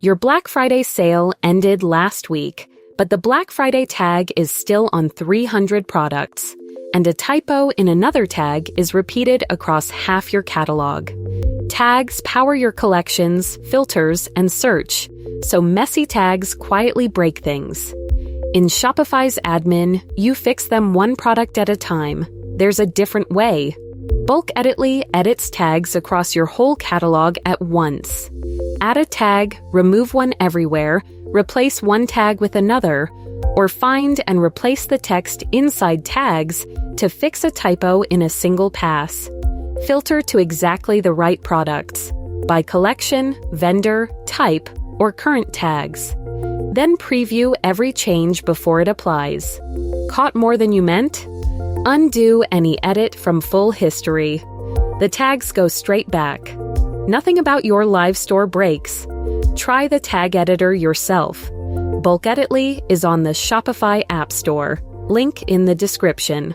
Your Black Friday sale ended last week, but the Black Friday tag is still on 300 products, and a typo in another tag is repeated across half your catalog. Tags power your collections, filters, and search, so messy tags quietly break things. In Shopify's admin, you fix them one product at a time. There's a different way. BulkEditly edits tags across your whole catalog at once. Add a tag, remove one everywhere, replace one tag with another, or find and replace the text inside tags to fix a typo in a single pass. Filter to exactly the right products by collection, vendor, type, or current tags. Then preview every change before it applies. Caught more than you meant? Undo any edit from full history. The tags go straight back. Nothing about your live store breaks. Try the tag editor yourself. BulkEditly is on the Shopify App Store. Link in the description.